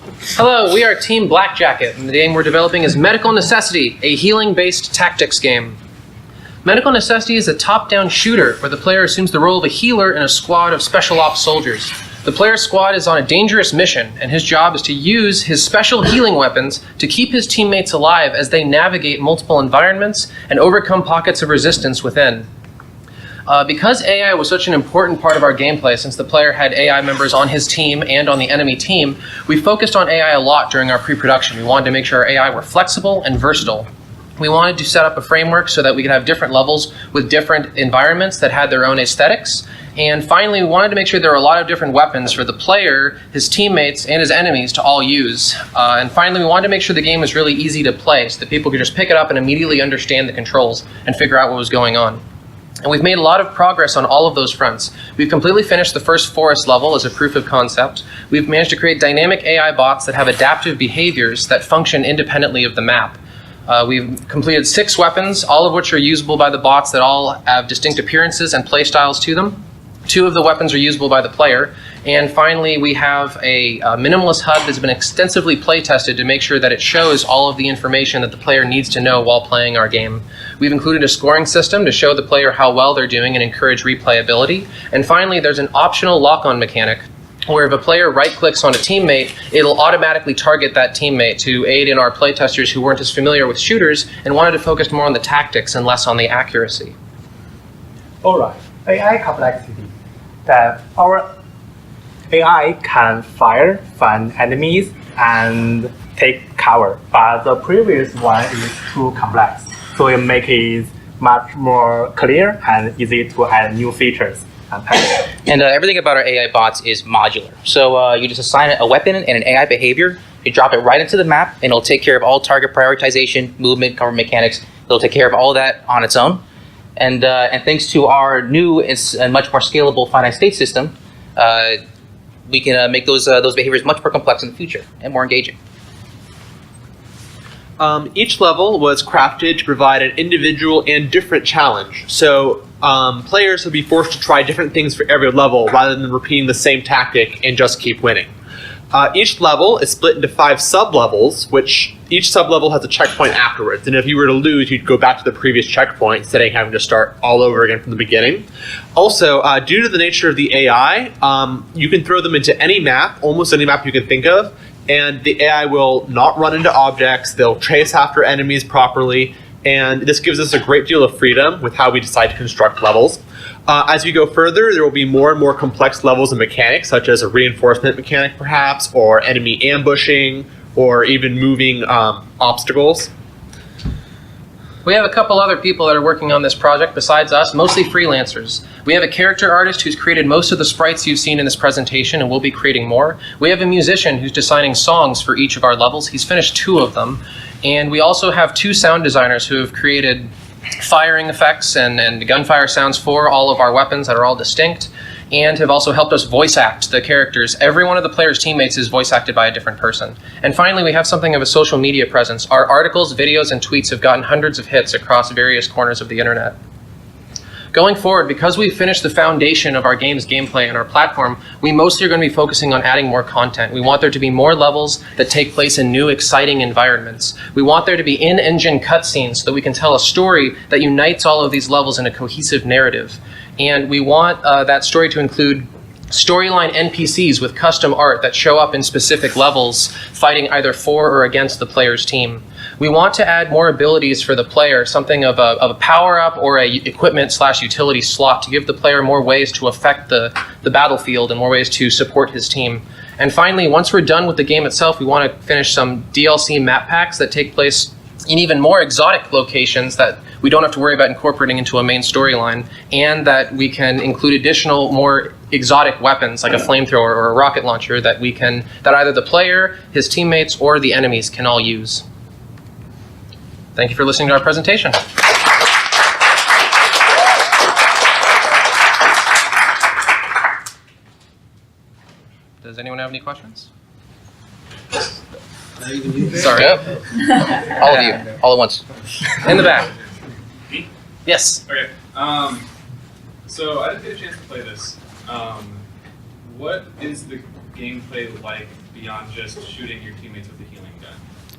Hello, we are Team Black Jacket, and the game we're developing is Medical Necessity, a healing-based tactics game. Medical Necessity is a top-down shooter where the player assumes the role of a healer in a squad of special ops soldiers. The player's squad is on a dangerous mission, and his job is to use his special healing weapons to keep his teammates alive as they navigate multiple environments and overcome pockets of resistance within. Because AI was such an important part of our gameplay, since the player had AI members on his team and on the enemy team, we focused on AI a lot during our pre-production. We wanted to make sure our AI were flexible and versatile. We wanted to set up a framework so that we could have different levels with different environments that had their own aesthetics. And finally, we wanted to make sure there were a lot of different weapons for the player, his teammates, and his enemies to all use. And finally, we wanted to make sure the game was really easy to play so that people could just pick it up and immediately understand the controls and figure out what was going on. And we've made a lot of progress on all of those fronts. We've completely finished the first forest level as a proof of concept. We've managed to create dynamic AI bots that have adaptive behaviors that function independently of the map. We've completed 6 weapons, all of which are usable by the bots that all have distinct appearances and play styles to them. 2 of the weapons are usable by the player. And finally, we have a minimalist HUD that's been extensively play tested to make sure that it shows all of the information that the player needs to know while playing our game. We've included a scoring system to show the player how well they're doing and encourage replayability. And finally, there's an optional lock-on mechanic where if a player right-clicks on a teammate, it'll automatically target that teammate to aid in our playtesters who weren't as familiar with shooters and wanted to focus more on the tactics and less on the accuracy. All right, AI complexity. That our AI can fire, find enemies, and take cover, but the previous one is too complex. So it makes it much more clear and easy to add new features. And everything about our AI bots is modular. So you just assign a weapon and an AI behavior, you drop it right into the map, and it'll take care of all target prioritization, movement, cover mechanics. It'll take care of all that on its own. And thanks to our new and much more scalable finite state system, we can make those behaviors much more complex in the future and more engaging. Each level was crafted to provide an individual and different challenge. So players would be forced to try different things for every level rather than repeating the same tactic and just keep winning. Each level is split into 5 sub-levels, which each sub-level has a checkpoint afterwards. And if you were to lose, you'd go back to the previous checkpoint instead of having to start all over again from the beginning. Also, due to the nature of the AI, you can throw them into any map, almost any map you can think of, and the AI will not run into objects, they'll chase after enemies properly, and this gives us a great deal of freedom with how we decide to construct levels. As we go further, there will be more and more complex levels of mechanics, such as a reinforcement mechanic perhaps, or enemy ambushing, or even moving obstacles. We have a couple other people that are working on this project besides us, mostly freelancers. We have a character artist who's created most of the sprites you've seen in this presentation and will be creating more. We have a musician who's designing songs for each of our levels. He's finished 2 of them. And we also have 2 sound designers who have created firing effects and gunfire sounds for all of our weapons that are all distinct, and have also helped us voice act the characters. Every one of the players' teammates is voice acted by a different person. And finally, we have something of a social media presence. Our articles, videos, and tweets have gotten hundreds of hits across various corners of the internet. Going forward, because we've finished the foundation of our game's gameplay and our platform, we mostly are going to be focusing on adding more content. We want there to be more levels that take place in new, exciting environments. We want there to be in-engine cutscenes so that we can tell a story that unites all of these levels in a cohesive narrative. And we want that story to include storyline NPCs with custom art that show up in specific levels, fighting either for or against the player's team. We want to add more abilities for the player, something of a power-up or a equipment/utility slot to give the player more ways to affect the battlefield and more ways to support his team. And finally, once we're done with the game itself, we want to finish some DLC map packs that take place in even more exotic locations that we don't have to worry about incorporating into a main storyline, and that we can include additional, more exotic weapons like a flamethrower or a rocket launcher that either the player, his teammates, or the enemies can all use. Thank you for listening to our presentation. Does anyone have any questions? Sorry. All of you, all at once. In the back. Me? Yes. Okay. So I didn't get a chance to play this. What is the gameplay like beyond just shooting your teammates with a healing gun?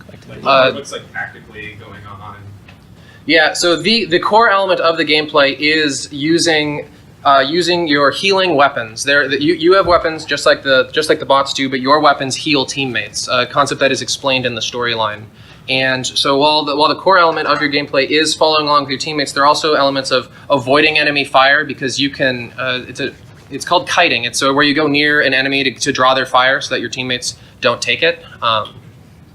Like what looks like tactically going on? Yeah, so the core element of the gameplay is using your healing weapons. You have weapons just like the bots do, but your weapons heal teammates. A concept that is explained in the storyline. And so while the core element of your gameplay is following along with your teammates, there are also elements of avoiding enemy fire, because you can. It's called kiting. It's where you go near an enemy to draw their fire so that your teammates don't take it.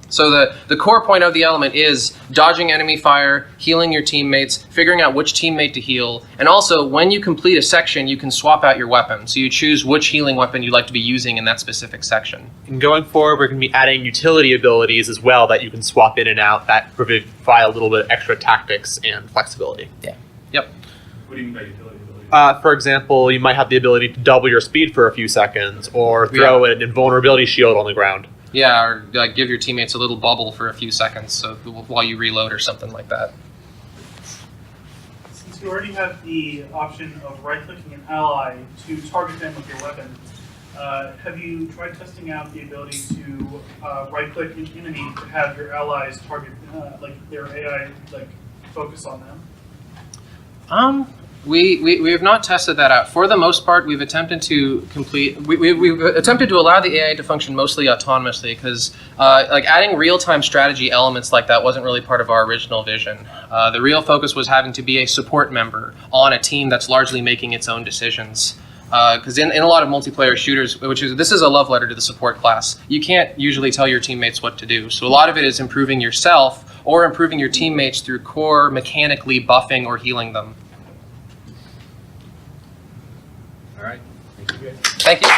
So the core point of the element is dodging enemy fire, healing your teammates, figuring out which teammate to heal, and also when you complete a section, you can swap out your weapon. So you choose which healing weapon you'd like to be using in that specific section. And going forward, we're going to be adding utility abilities as well that you can swap in and out that provide a little bit of extra tactics and flexibility. Yeah. Yep. What do you mean by utility ability? For example, you might have the ability to double your speed for a few seconds, or throw an invulnerability shield on the ground. Yeah, or like give your teammates a little bubble for a few seconds, so while you reload or something like that. Since you already have the option of right-clicking an ally to target them with your weapon, have you tried testing out the ability to right-click an enemy to have your allies target, like their AI, like focus on them? We have not tested that out. For the most part, we've attempted to we've attempted to allow the AI to function mostly autonomously, because like adding real-time strategy elements like that wasn't really part of our original vision. The real focus was having to be a support member on a team that's largely making its own decisions. Because in a lot of multiplayer shooters, this is a love letter to the support class, you can't usually tell your teammates what to do. So a lot of it is improving yourself or improving your teammates through core mechanically buffing or healing them. All right. Thank you guys. Thank you.